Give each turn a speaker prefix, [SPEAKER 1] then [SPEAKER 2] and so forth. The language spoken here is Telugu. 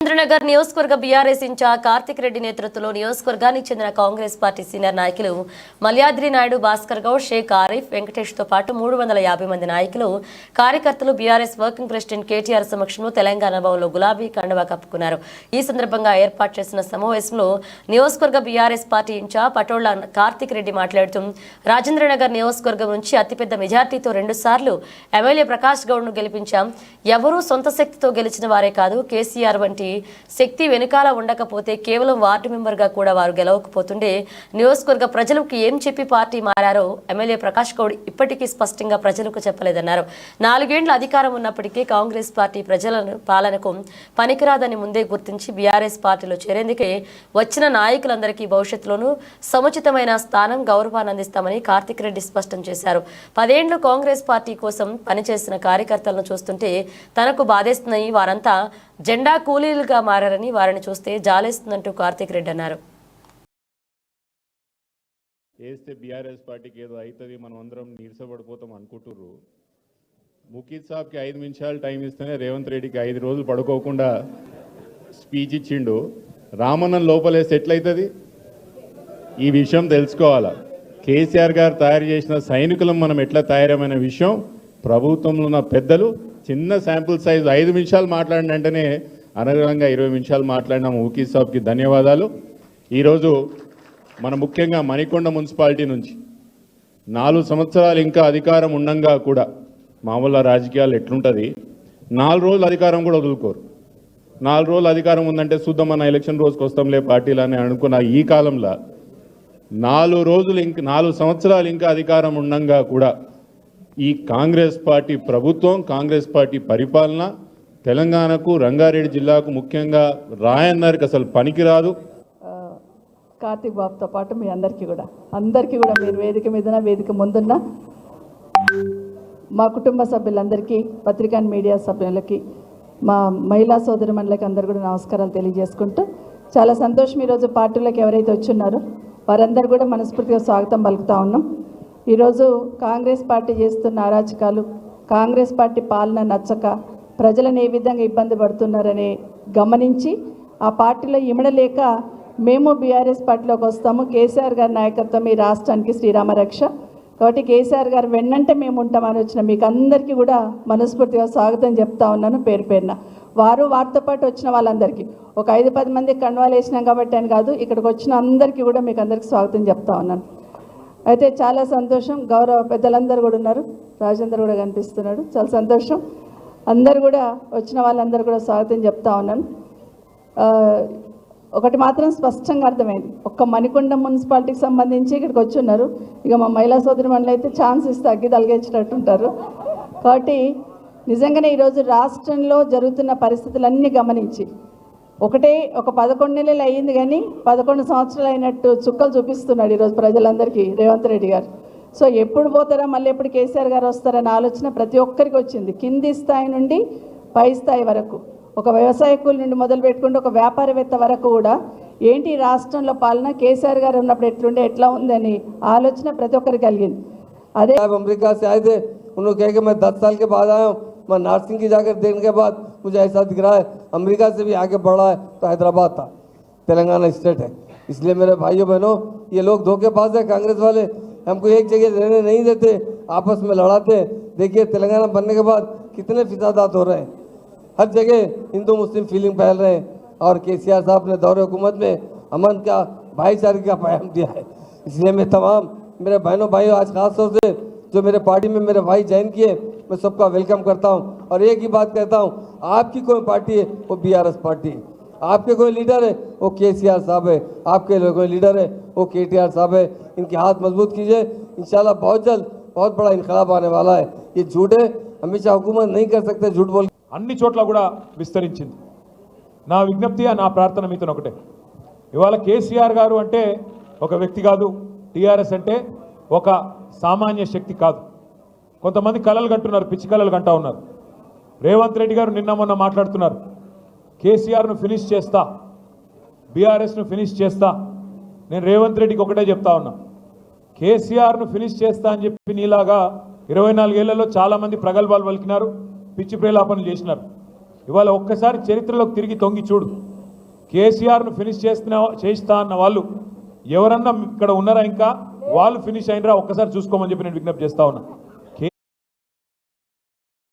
[SPEAKER 1] రాజేంద్రనగర్ నియోజకవర్గ బీఆర్ఎస్ ఇన్ఛార్జ్ కార్తిక్ రెడ్డి నేతృత్వంలో నియోజకవర్గానికి చెందిన కాంగ్రెస్ పార్టీ సీనియర్ నాయకులు మల్యాద్రి నాయుడు, భాస్కర్ గౌడ్, షేక్ ఆరిఫ్, వెంకటేష్ తో పాటు 350 మంది నాయకులు కార్యకర్తలు బీఆర్ఎస్ వర్కింగ్ ప్రెసిడెంట్ కేటీఆర్ సమక్షంలో తెలంగాణ భవన్లో గులాబీ కండువా కప్పుకున్నారు. ఈ సందర్భంగా ఏర్పాటు చేసిన సమావేశంలో నియోజకవర్గ BRS party incharge Patolla Karthik Reddy మాట్లాడుతూ రాజేంద్రనగర్ నియోజకవర్గం నుంచి అతిపెద్ద మెజార్టీతో 2 సార్లు ఎమ్మెల్యే ప్రకాష్ గౌడ్ను గెలిపించాం. ఎవరూ సొంత శక్తితో గెలిచిన వారే కాదు, కేసీఆర్ వంటి శక్తి వెనుకాల ఉండకపోతే కేవలం వార్డు మెంబర్గా కూడా వారు గెలవకపోతుండే. నియోజకవర్గ ప్రజలకు ఏం చెప్పి పార్టీ మారారో ఎమ్మెల్యే ప్రకాష్ గౌడ్ ఇప్పటికీ స్పష్టంగా ప్రజలకు చెప్పలేదన్నారు. 4 ఏళ్ల అధికారం ఉన్నప్పటికీ కాంగ్రెస్ పార్టీ ప్రజల పాలనకు పనికిరాదని ముందే గుర్తించి బీఆర్ఎస్ పార్టీలో చేరేందుకే వచ్చిన నాయకులందరికీ భవిష్యత్తులోనూ సముచితమైన స్థానం, గౌరవాన్ని అందిస్తామని కార్తిక్ రెడ్డి స్పష్టం చేశారు. 10 ఏళ్లు కాంగ్రెస్ పార్టీ కోసం పనిచేసిన కార్యకర్తలను చూస్తుంటే తనకు బాధేస్తుందని, వారంతా జెండా కూలీలుగా మారారని వారిని చూస్తే జాలేస్తుందంటూ కార్తిక్ రెడ్డి అన్నారు.
[SPEAKER 2] వేస్తే బీఆర్ఎస్ పార్టీకి ఏదో అవుతుంది, మనం అందరం నీరసపడిపోతాం అనుకుంటుర్రు. ముఖీద్ సాబ్కి 5 నిమిషాలు టైం ఇస్తేనే రేవంత్ రెడ్డికి 5 రోజులు పడుకోకుండా స్పీచ్ ఇచ్చిండు. రామన్నన్ లోపలేస్తే ఎట్లయితుంది? ఈ విషయం తెలుసుకోవాలా. కేసీఆర్ గారు తయారు చేసిన సైనికులం మనం ఎట్లా తయారమైన విషయం ప్రభుత్వంలో ఉన్న పెద్దలు చిన్న శాంపుల్ సైజ్ 5 నిమిషాలు మాట్లాడిన వెంటనే అనర్గళంగా 20 నిమిషాలు మాట్లాడిన ముఖీద్ సాబ్కి ధన్యవాదాలు. ఈరోజు మన ముఖ్యంగా మణికొండ మున్సిపాలిటీ నుంచి 4 సంవత్సరాలు ఇంకా అధికారం ఉండంగా కూడా మామూలు రాజకీయాలు ఎట్లుంటుంది, 4 రోజులు అధికారం కూడా వదులుకోరు. 4 రోజులు అధికారం ఉందంటే చూద్దాం మన ఎలక్షన్ రోజుకి వస్తాంలే పార్టీలు అని అనుకున్న ఈ కాలంలో 4 సంవత్సరాలు ఇంకా అధికారం ఉండంగా కూడా ఈ కాంగ్రెస్ పార్టీ ప్రభుత్వం, కాంగ్రెస్ పార్టీ పరిపాలన తెలంగాణకు, రంగారెడ్డి జిల్లాకు, ముఖ్యంగా రాయన్నరికి అసలు పనికిరాదు.
[SPEAKER 3] కార్తీక్ బాబుతో పాటు మీ అందరికీ కూడా మీరు వేదిక మీదన, వేదిక ముందున్న మా కుటుంబ సభ్యులందరికీ, పత్రికా మీడియా సభ్యులకి, మా మహిళా సోదరిమణులకి అందరు కూడా నమస్కారాలు తెలియజేసుకుంటూ, చాలా సంతోషం ఈరోజు పార్టీలోకి ఎవరైతే వచ్చున్నారో వారందరూ కూడా మనస్ఫూర్తిగా స్వాగతం పలుకుతూ ఉన్నాం. ఈరోజు కాంగ్రెస్ పార్టీ చేస్తున్న అరాచకాలు, కాంగ్రెస్ పార్టీ పాలన నచ్చక ప్రజలను ఏ విధంగా ఇబ్బంది పడుతున్నారని గమనించి ఆ పార్టీలో ఇమడలేక మేము బీఆర్ఎస్ పార్టీలోకి వస్తాము. కేసీఆర్ గారి నాయకత్వం ఈ రాష్ట్రానికి శ్రీరామ రక్ష, కాబట్టి కేసీఆర్ గారు వెన్నంటే మేము ఉంటామని వచ్చిన మీకు అందరికీ కూడా మనస్ఫూర్తిగా స్వాగతం చెప్తా ఉన్నాను పేరు పేరున. వారితో పాటు వచ్చిన వాళ్ళందరికీ ఒక 5-10 మందికి కండువాలు వేసినాం కాబట్టి అని కాదు, ఇక్కడికి వచ్చిన అందరికీ కూడా మీకు అందరికీ స్వాగతం చెప్తా ఉన్నాను. అయితే చాలా సంతోషం, గౌరవ పెద్దలందరూ కూడా ఉన్నారు, రాజేంద్ర కూడా కనిపిస్తున్నాడు, చాలా సంతోషం. అందరు కూడా వచ్చిన వాళ్ళందరూ కూడా స్వాగతం చెప్తా ఉన్నాను. ఒకటి మాత్రం స్పష్టంగా అర్థమైంది, ఒక్క మణికొండ మున్సిపాలిటీకి సంబంధించి ఇక్కడికి వచ్చి ఉన్నారు. ఇక మా మహిళా సోదరి మనలు అయితే ఛాన్స్ ఇస్తే అగ్గి తలిగేసేటట్టుంటారు. కాబట్టి నిజంగానే ఈరోజు రాష్ట్రంలో జరుగుతున్న పరిస్థితులన్నీ గమనించి ఒక 11 నెలలు అయ్యింది కానీ 11 సంవత్సరాలు అయినట్టు చుక్కలు చూపిస్తున్నాడు ఈరోజు ప్రజలందరికీ రేవంత్ రెడ్డి గారు. సో ఎప్పుడు పోతారా, మళ్ళీ ఎప్పుడు కేసీఆర్ గారు వస్తారన్న ఆలోచన ప్రతి ఒక్కరికి వచ్చింది, కింది స్థాయి నుండి పై స్థాయి వరకు. ఒక వ్యవసాయ కూలి నుండి మొదలు పెట్టుకుంటే ఒక వ్యాపారవేత్త వరకు కూడా ఏంటి రాష్ట్రంలో పాలన కేసీఆర్ గారు ఉన్నప్పుడు ఎట్లుండే, ఎట్లా ఉందని ఆలోచన ప్రతి ఒక్కరికి కలిగింది. అదే
[SPEAKER 4] अमेरिका से आए थे, उन्होंने कहा कि मैं 10 साल के बाद आया हूँ, मैं नर्सिंग की जाकर देखने के बाद मुझे ऐसा दिख रहा है अमेरिका से भी आगे बढ़ रहा है, तो हैदराबाद था, तेलंगाना स्टेट है. इसलिए मेरे भाइयों बहनों, ये लोग धोखेबाज है कांग्रेस वाले, हमको एक जगह रहने नहीं देते, आपस में लड़ाते हैं. देखिए तेलंगाना बनने के बाद कितने फिसादात हो रहे हैं, हर जगह हिंदू मुस्लिम फीलिंग फैल रहे हैं. और केसीआर साहब ने दौरे हुकूमत में अमन का, भाईचारे का पैगाम दिया है. इसलिए मैं तमाम मेरे बहनों भाइयों, आज खास तौर से जो मेरे पार्टी में मेरे भाई ज्वाइन किए, मैं सबका वेलकम करता हूं. और एक ही बात कहता हूं, आपकी कोई पार्टी है वो बीआरएस पार्टी है, आपके कोई लीडर है वो केसीआर साहब है, आपके कोई लीडर है वो केटीआर साहब है. इनके हाथ मजबूत कीजिए, इंशाल्लाह बहुत जल्द बहुत बड़ा इनकलाब आने वाला है. ये झूठ है, हमेशा हुकूमत नहीं कर सकते झूठ बोल.
[SPEAKER 5] అన్ని చోట్ల కూడా విస్తరించింది. నా విజ్ఞప్తి, నా ప్రార్థన మీతో ఒకటే, ఇవాళ కేసీఆర్ గారు అంటే ఒక వ్యక్తి కాదు, టీఆర్ఎస్ అంటే ఒక సామాన్య శక్తి కాదు. కొంతమంది కలలు కంటున్నారు, పిచ్చి కలలు కంటా ఉన్నారు. రేవంత్ రెడ్డి గారు నిన్న మొన్న మాట్లాడుతున్నారు, కేసీఆర్ను ఫినిష్ చేస్తా, బీఆర్ఎస్ను ఫినిష్ చేస్తా. నేను రేవంత్ రెడ్డికి ఒకటే చెప్తా ఉన్నా, కేసీఆర్ను ఫినిష్ చేస్తా అని చెప్పి నీలాగా 24 ఏళ్లలో చాలామంది ప్రగల్భాలు పలికినారు, పిచ్చి ప్రేలాపనలు చేసినారు. ఇవాళ ఒక్కసారి చరిత్రలోకి తిరిగి తొంగి చూడు. కేసీఆర్ను ఫినిష్ చేస్తా అన్న వాళ్ళు ఎవరన్నా ఇక్కడ ఉన్నారా? ఇంకా వాళ్ళు ఫినిష్ అయినరా? ఒక్కసారి చూసుకోమని చెప్పి నేను విజ్ఞప్తి చేస్తా ఉన్నా.